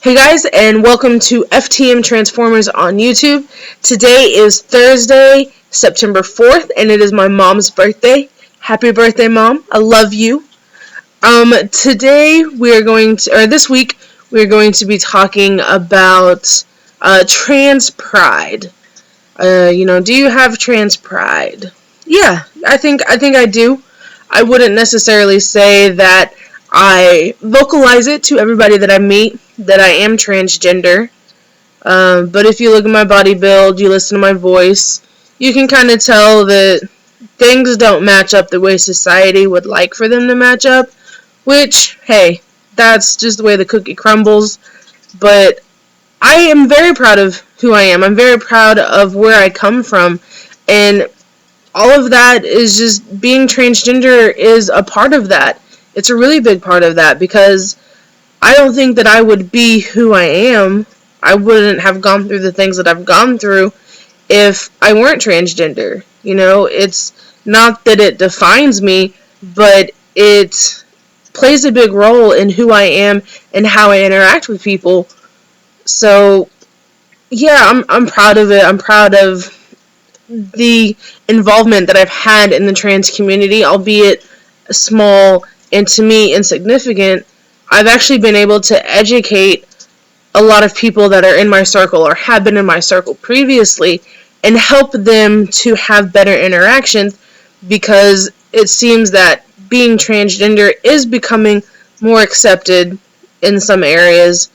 Hey guys, and welcome to FTM Transformers on YouTube. Today is Thursday, September 4th, and it is my mom's birthday. Happy birthday, Mom. I love you. Today this week, we are going to be talking about trans pride. Do you have trans pride? Yeah, I think I do. I wouldn't necessarily say that I vocalize it to everybody that I meet that I am transgender. But if you look at my body build, you listen to my voice, you can kind of tell that things don't match up the way society would like for them to match up. Which, hey, that's just the way the cookie crumbles. But I am very proud of who I am. I'm very proud of where I come from. And all of that is just being transgender is a part of that. It's a really big part of that because I don't think that I would be who I am. I wouldn't have gone through the things that I've gone through if I weren't transgender. It's not that it defines me, but it plays a big role in who I am and how I interact with people. So, yeah, I'm proud of it. I'm proud of the involvement that I've had in the trans community, albeit small and to me insignificant. I've actually been able to educate a lot of people that are in my circle or have been in my circle previously and help them to have better interactions because it seems that being transgender is becoming more accepted in some areas,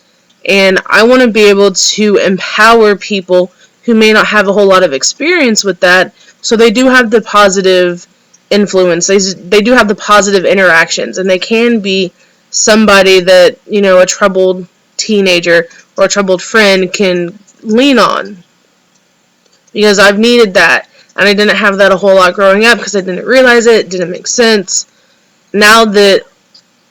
and I want to be able to empower people who may not have a whole lot of experience with that, so they do have the positive influence, they do have the positive interactions, and they can be somebody that, a troubled teenager or a troubled friend can lean on. Because I've needed that, and I didn't have that a whole lot growing up because I didn't realize it didn't make sense. Now that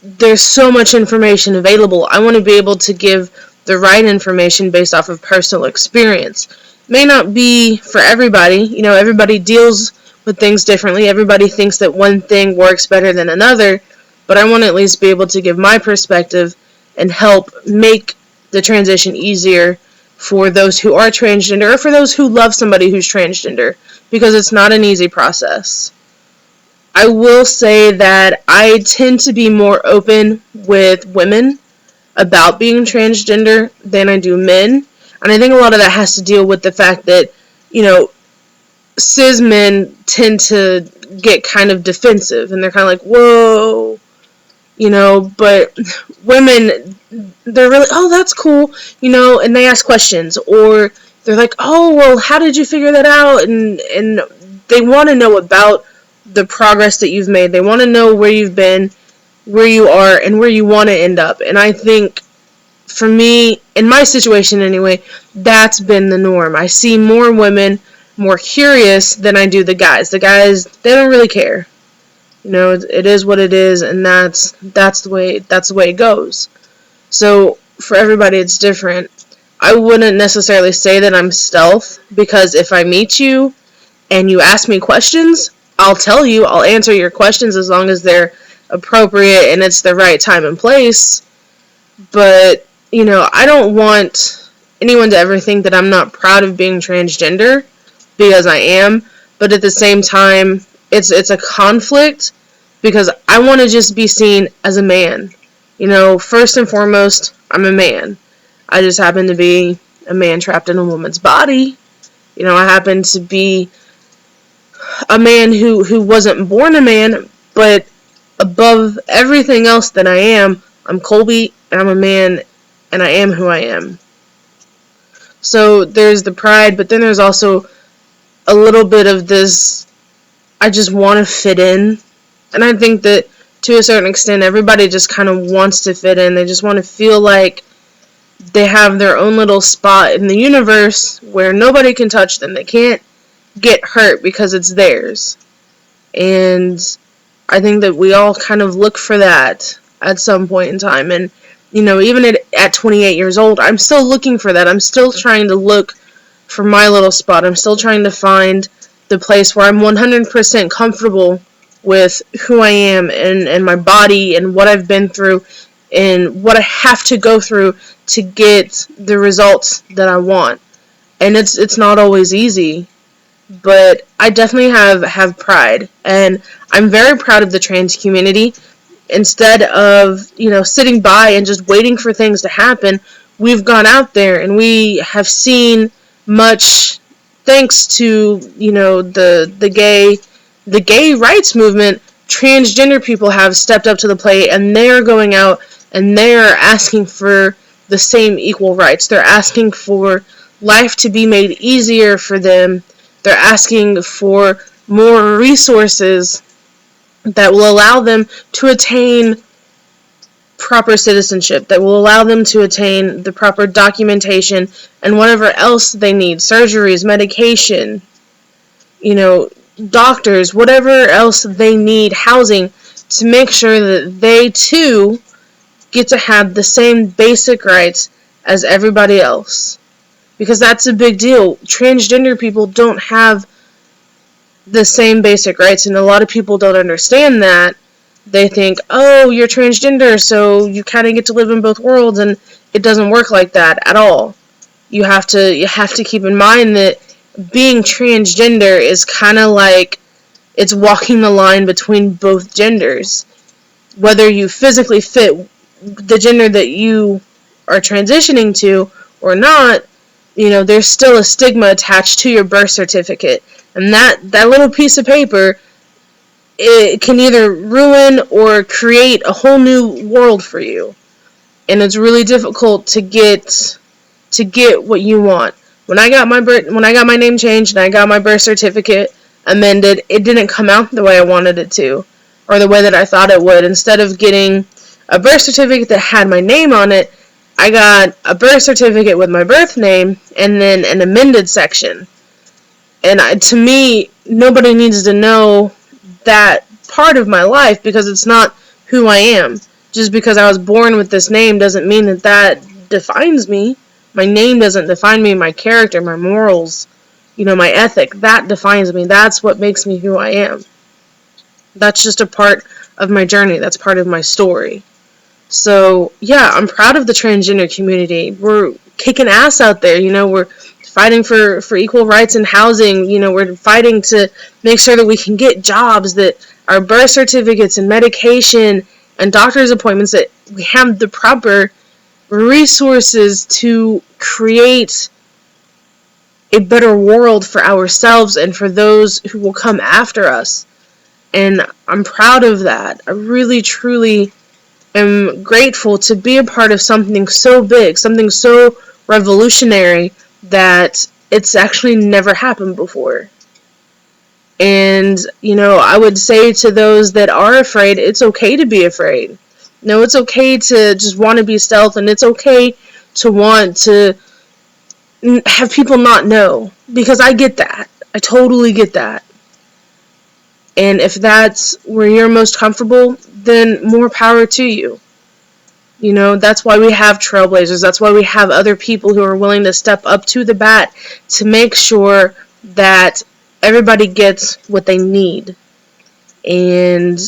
there's so much information available, I want to be able to give the right information based off of personal experience. It may not be for everybody. Everybody deals with things differently. Everybody thinks that one thing works better than another, but I want to at least be able to give my perspective and help make the transition easier for those who are transgender or for those who love somebody who's transgender, because it's not an easy process. I will say that I tend to be more open with women about being transgender than I do men, and I think a lot of that has to deal with the fact that, cis men tend to get kind of defensive, and they're kind of like, whoa, but women, they're really, oh, that's cool, and they ask questions, or they're like, oh, well, how did you figure that out, and they want to know about the progress that you've made. They want to know where you've been, where you are, and where you want to end up, and I think, for me, in my situation anyway, that's been the norm. I see more women more curious than I do the guys. The guys, they don't really care. It is what it is, and that's the way it goes. So for everybody, it's different. I wouldn't necessarily say that I'm stealth, because if I meet you and you ask me questions, I'll tell you. I'll answer your questions as long as they're appropriate and it's the right time and place. But I don't want anyone to ever think that I'm not proud of being transgender, because I am. But at the same time, it's a conflict, because I want to just be seen as a man. First and foremost, I'm a man. I just happen to be a man trapped in a woman's body. I happen to be a man who wasn't born a man, but above everything else that I am, I'm Colby, and I'm a man, and I am who I am. So there's the pride, but then there's also a little bit of this, I just want to fit in. And I think that to a certain extent, everybody just kind of wants to fit in. They just want to feel like they have their own little spot in the universe where nobody can touch them. They can't get hurt because it's theirs. And I think that we all kind of look for that at some point in time. And, even at 28 years old, I'm still looking for that. I'm still trying to look for my little spot. I'm still trying to find the place where I'm 100% comfortable with who I am and my body and what I've been through and what I have to go through to get the results that I want. And it's not always easy, but I definitely have pride, and I'm very proud of the trans community. Instead of, sitting by and just waiting for things to happen, we've gone out there and we have seen much, thanks to, the gay rights movement. Transgender people have stepped up to the plate, and they're going out and they're asking for the same equal rights. They're asking for life to be made easier for them. They're asking for more resources that will allow them to attain proper citizenship, that will allow them to attain the proper documentation and whatever else they need, surgeries, medication, doctors, whatever else they need, housing, to make sure that they too get to have the same basic rights as everybody else. Because that's a big deal. Transgender people don't have the same basic rights, and a lot of people don't understand that. They think, oh, you're transgender, so you kind of get to live in both worlds, and it doesn't work like that at all. You have to keep in mind that being transgender is kind of like it's walking the line between both genders. Whether you physically fit the gender that you are transitioning to or not, there's still a stigma attached to your birth certificate. And that little piece of paper, it can either ruin or create a whole new world for you. And it's really difficult to get what you want. When I got my name changed and I got my birth certificate amended, it didn't come out the way I wanted it to, or the way that I thought it would. Instead of getting a birth certificate that had my name on it, I got a birth certificate with my birth name and then an amended section. And to me, nobody needs to know that part of my life, because it's not who I am. Just because I was born with this name doesn't mean that defines me. My name doesn't define me. My character, my morals, my ethic, that defines me. That's what makes me who I am. That's just a part of my journey. That's part of my story. So, yeah, I'm proud of the transgender community. We're kicking ass out there. We're fighting for equal rights and housing. We're fighting to make sure that we can get jobs, that our birth certificates and medication and doctor's appointments, that we have the proper resources to create a better world for ourselves and for those who will come after us. And I'm proud of that. I really, truly am grateful to be a part of something so big, something so revolutionary, that it's actually never happened before. And, I would say to those that are afraid, it's okay to be afraid. It's okay to just want to be stealth, and it's okay to want to have people not know, because I get that. I totally get that. And if that's where you're most comfortable, then more power to you. That's why we have trailblazers. That's why we have other people who are willing to step up to the bat to make sure that everybody gets what they need. And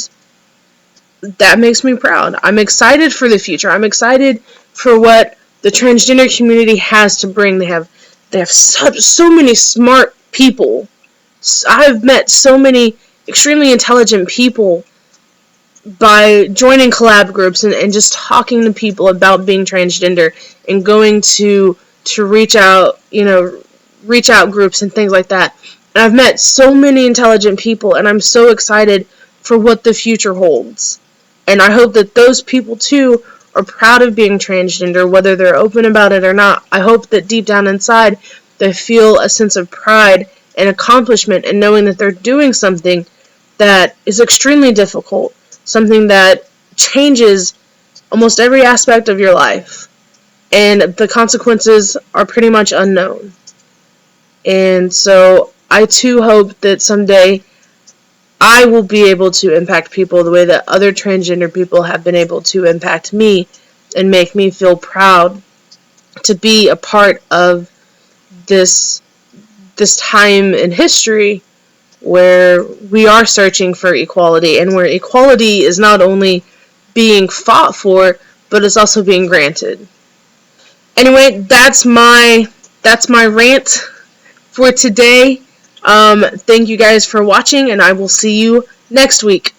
that makes me proud. I'm excited for the future. I'm excited for what the transgender community has to bring. They have so many smart people. I've met so many extremely intelligent people by joining collab groups and just talking to people about being transgender, and going to reach out groups and things like that. And I've met so many intelligent people, and I'm so excited for what the future holds. And I hope that those people too are proud of being transgender, whether they're open about it or not. I hope that deep down inside they feel a sense of pride and accomplishment in knowing that they're doing something that is extremely difficult, something that changes almost every aspect of your life, and the consequences are pretty much unknown. And so I too hope that someday I will be able to impact people the way that other transgender people have been able to impact me, and make me feel proud to be a part of this time in history where we are searching for equality, and where equality is not only being fought for, but it's also being granted. Anyway, that's my rant for today. Thank you guys for watching, and I will see you next week.